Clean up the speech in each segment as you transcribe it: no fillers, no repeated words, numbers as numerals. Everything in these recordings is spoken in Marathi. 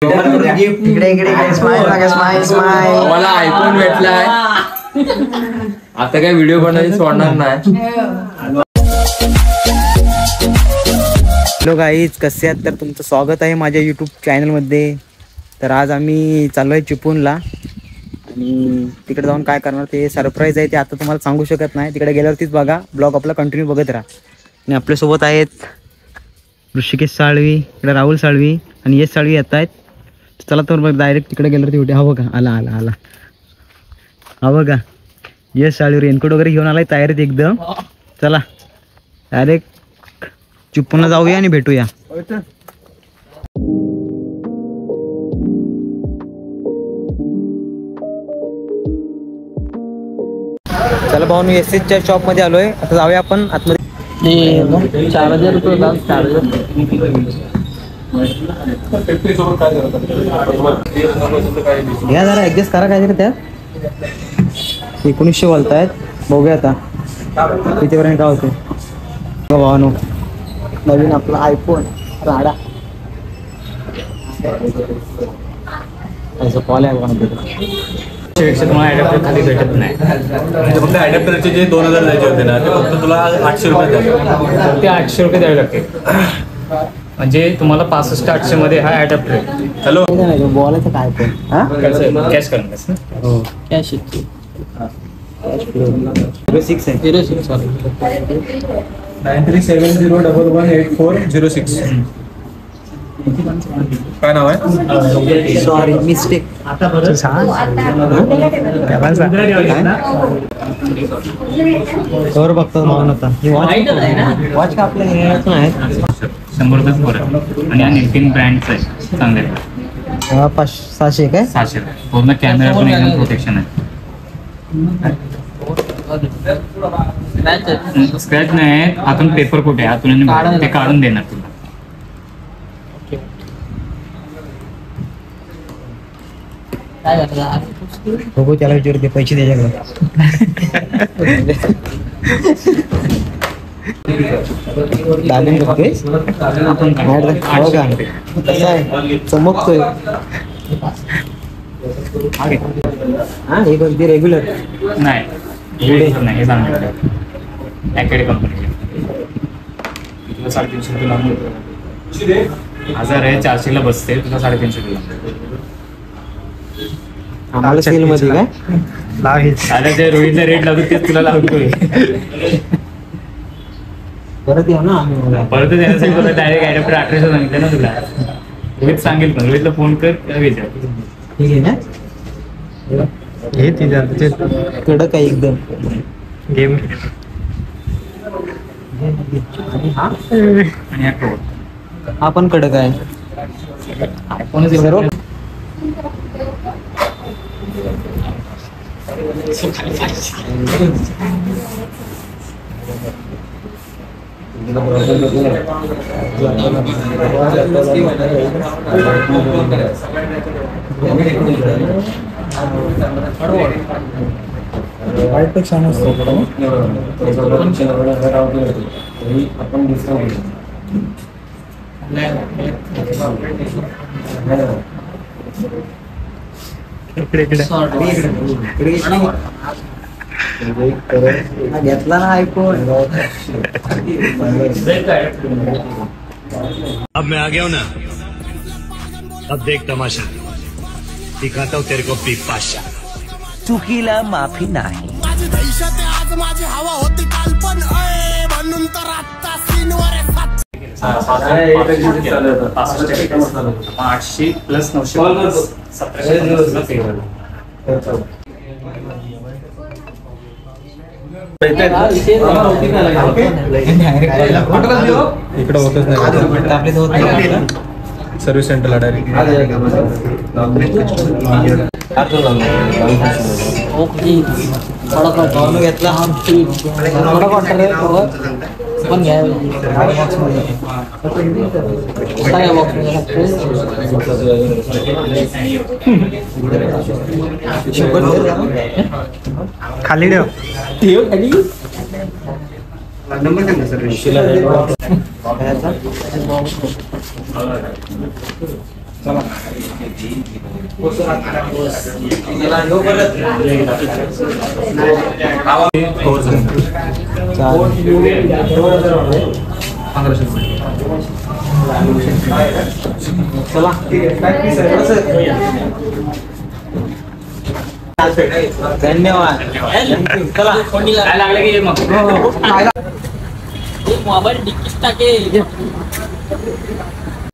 इकडे स्माइल मला आयफोन भेटलाय. आता काय व्हिडिओ बनवायची सोडणार नाही. हॅलो गाईज, कसे आहात? तर तुमचं स्वागत आहे माझ्या यूट्यूब चॅनलमध्ये. तर आज आम्ही चाललो आहे चिपळूणला आणि तिकडे जाऊन काय करणार ते सरप्राईज आहे, ते आता तुम्हाला सांगू शकत नाही. तिकडे गेल्यावरतीच बघा, ब्लॉग आपला कंटिन्यू बघत राहा. आणि आपल्यासोबत आहेत ऋषिकेश साळवी, इकडे राहुल साळवी आणि यश साळवी येत आहेत. चला तर बघ, डायरेक्ट तिकडे गेल्यावर तेवढे हा बघा, आला हा बघा यश साळवी रेनकोट वगैरे घेऊन आलाय तयारीत एकदम. चला डायरेक्ट चिपळूणला जाऊया आणि भेटूया. चला भाऊ, एसएसच्या शॉप मध्ये आलोय. आता जाऊया आपण आतमध्ये. 4000 रुपये लाव. 4000 या जरा ऍडजस्ट करा काहीतरी त्यात. 1900 बोलतायत, बघूया आता कितीपर्यंत काय होते. भावानो, नवीन आपला आयफोन राडा कॉल आहे बघा. तुम्हाला ॲडॅप्टर खाली भेटत नाही. म्हणजे फक्त ॲडॅप्टरचे जे 2000 द्यायचे होते ना, ते फक्त तुला 800 रुपये द्यावे. ते 800 रुपये द्यावे लागते. म्हणजे तुम्हाला 65-800 मध्ये हा ॲडॅप्टर आहे. हॅलो, बोलायचं काय पण कॅश करून बस ना. हो, कॅश 06 आहे. 9370118406. काय नाव आहे? Sorry, mistake. कवर बघतात म्हणून आता वॉच का आपल्या हेच नाही. 100 रुपये फरक. आणि आणखीन ब्रँडचं आहे, चांगले 500-600 काय. 600. पूर्ण कॅमेरा पण एकदम प्रोटेक्शन आहे. स्क्रॅच नाही, आतून पेपर कुठे आहे, आतून ते काढून देणार तुला. बघू, त्याला विचारते पैसे द्यायचे. दाबून बघतोय चमकतोय. हा, हे अगदी रेग्युलर नाही, हे चांगलं अकॅडमी कंपनी. तुला 350 रुपये लागून 1000 आहे, 400 ला बसते. तुला 350 रुपये लागते. आम्हाला सेल मध्ये काय आता ते रोहितला रेट लावतो तेच तुला लावतोय. परत येऊ ना आम्ही. परत येण्यासाठी परत डायरेक्ट ॲडॅप्टर 1800 सांगितलं ना तुला. रोहित सांगेल, पण रोहितला फोन कर, विचार. ठीक आहे ना. कडक आहे एकदम गेम. आणि आणि हा पण कडक आहे. आयफोनच वाईट पेक्षा नसतो. घेतला ना आयफोन. अब मैं आ गया हूं ना, अब देख तमाशा दिखाता हूं तेरे को बिग बादशाह. चुकीला माफी नाही. माझी दहशत आज माझी हवा होती काल पण म्हणून तर आता सीनवर 800 प्लस 900 1700 इकडं होतच नाही. सर्व्हिस सेंटरला डायरेक्ट घेतला पण घ्या खाली ठेव. नंबर सांगा सर. चला धन्यवाद. चला काय लागलं की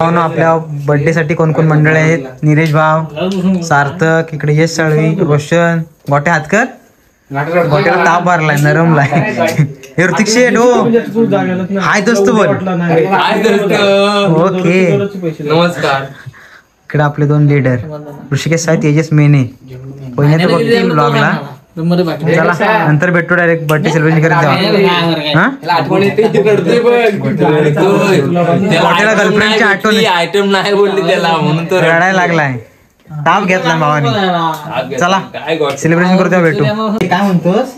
मग आपल्या बर्थडे साठी कोण कोण मंडळ आहेत? नीरज भाव, सार्थक, इकडे यश साळवी, रोशन, गोटे हातकर. गोट्याला ताप भरलाय, नरमलाय. हे ऋतिक शेठ हो, हाय दोस्त बोल. ओके नमस्कार. इकडे आपले दोन लीडर ऋषिकेश साहेब, तेजस मेने. पहिल्या तर बघतील ब्लॉगला. चला नंतर भेटू, डायरेक्ट बर्थडे सेलिब्रेशन करत जाऊ. गोट्याला गर्लफ्रेंडची आठवण, आयटम नाही बोलली त्याला म्हणून तो रडायला लागलाय. ताप घेतला भावाने. चला सेलिब्रेशन करू, तेव्हा भेटू. काय म्हणतोस?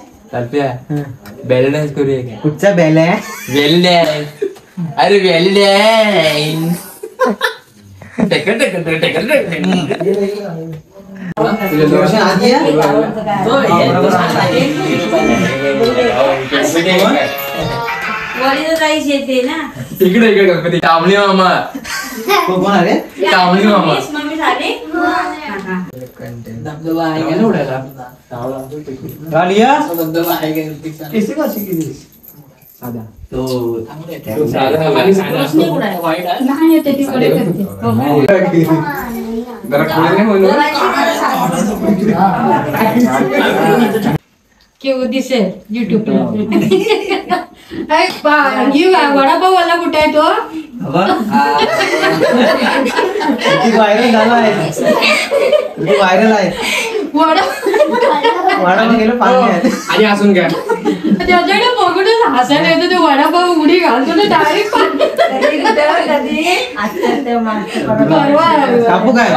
बेली डान्स करूया का? कुठचा बेल आहे? Belly dance. अरे बेली डान्स. येते ना इकडे इकडे गणपती. कामळी मामा. कोण आले? कामळी मामा. मम्मी झाले रालिया लहान येते तिकडे केव दिसेल युट्यूबला. वडापाववाला कुठे आहे तो? व्हायरल झालाय, व्हायरल आहे. वडापाव गेलं पाणी आणि असून काय त्याच्याकडे बघूनच हसायला येतं. ते वडापाव उडी घालतो ना डायरेक्ट. कापू काय?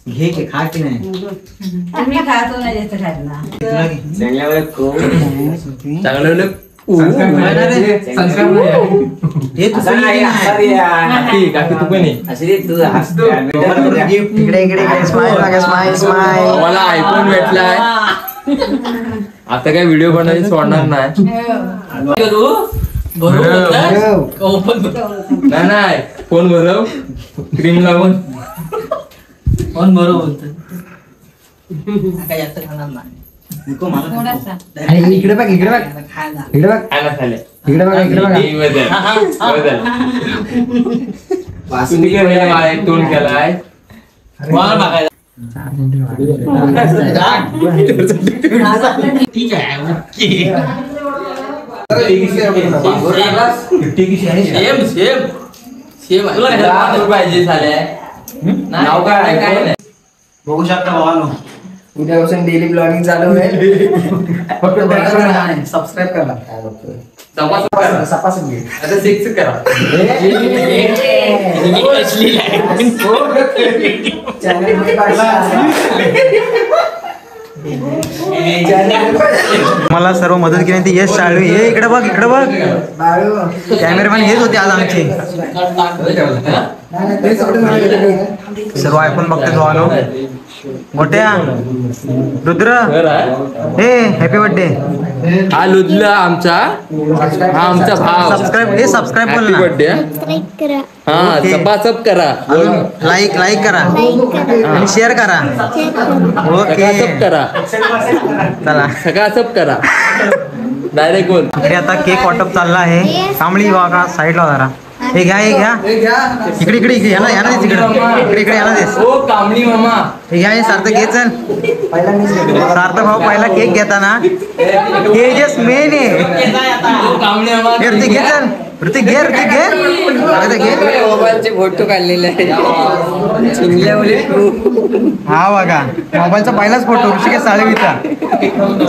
घे की खा की नाही? मी खातो ना जास्त खायला. चांगलं काकी तू पण इकडे इकडे स्माइल स्माइल. मला आयफोन भेटलाय. आता काय व्हिडिओ बनवायची सोडणार नाही. नाही फोन भरव, क्रीम लावून कोण बरोबर बोलत? इकडे बघ, इकडे बघ, इकडे बघ, खायला खाले इकडे बघा, इकडे बघा. तोंड केलाय. ठीक आहे. पाहिजे झाले. नाव काय बघू शकता भावानो, उद्यापासून डेली ब्लॉगिंग चालू होईल. सबस्क्राईब करा, तपासून घे. आता सिक्स करा. मला सर्व मदत केली ती यश साळवी. हे इकडे बघ, इकडे बघ. कॅमेरामॅन हेच होते आज आमचे. सर्व आयफोन बघते तो आलो. मोठ्या रुद्र, हे हॅपी बर्थडे. हा लुदला आमचा, हा आमचा भाव. सबस्क्राईब, हे सबस्क्राईब बोल ना. बर्थडे. हा तपासप करा, लाईक करा आणि शेअर करा. ओके करा, चला सगळं करा. डायरेक्ट बोल. इकडे आता केक वाटप चालला आहे. कांबळी बघा साईडला जरा. हे घ्या, हे घ्या. इकडे इकडे इकडे याला देस, इकडे इकडे याला देस. ओ कामणी मामा, हे घ्या. हे सार्थक घे, चल. सार्थक भाऊ पहिला केक घेताना तेजस मेन आहे. ऋतिक घे, चल. ऋतिक घे, ऋतिक घे. मोबाईलचे फोटो काढलेले आहे. हा बघा, मोबाईलचा पहिलाच फोटो ऋषिकेश साळवीचा.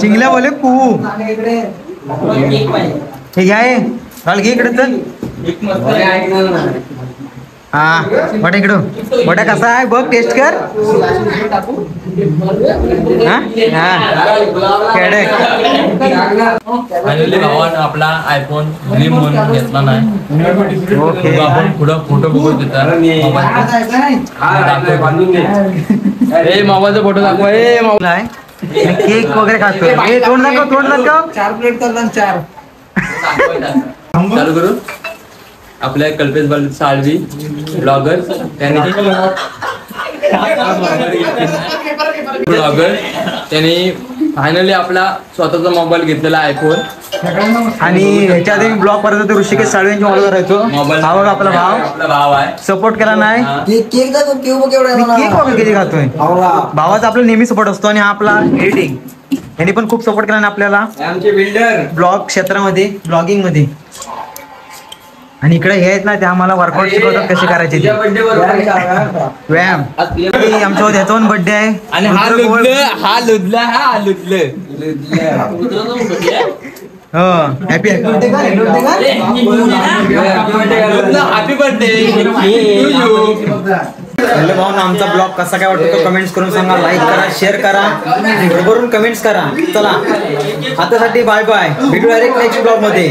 चिंगल्या बोले पू. हे घ्या, राहुल घे इकडे चल. हा बटा इकडं. बटा कसा आहे बघ, टेस्ट कर. हा खेडे. फायनली भावानं आपला आयफोन ड्रीम म्हणून घेतला नाही. ओके. आपण पुढं फोटो बघू देतात मोबाईलचा फोटो दाखवा. केक वगैरे खातो. हे तोंड दाखव. 4 प्लेट करतात 4. चालू करू. आपल्या कल्पेश बाल साळवी ब्लॉगर त्यांनी फायनली आपला स्वतःचा मोबाईल घेतलेला आयफोन. आणि ह्याच्या आधी ब्लॉग करत होतो ऋषिकेश साळवेंच्या मोबाईल करायचो. मोबाईल हा बघ आपला भाव आहे. सपोर्ट केला नाही. केक दाखव, केक बघ केवढा आहे मला. केक वगैरे किती खातोय. भावाचा आपला नेहमी सपोर्ट असतो. आणि हा आपला एडिटिंग यांनी पण खूप सपोर्ट केला ना आपल्याला आमचे बिल्डर ब्लॉग क्षेत्रामध्ये, ब्लॉगिंग मध्ये. आणि इकडे हे आहेत ना, ते आम्हाला वर्कआउट शिकवतात कसे करायचे ते. व्यायाम. आमच्या ह्याचा पण बर्थडे आहे. आणि हा लुदला हो हॅपी हॅपी बर्थडे. हॅलो भाऊ, आमचा ब्लॉग कसा काय वाटतो कमेंट्स करून सांगा. लाईक करा, शेअर करा, भरभरून कमेंट्स करा. चला आतासाठी बाय बाय. भेटू डायरेक्ट नेक्स्ट ब्लॉग मध्ये.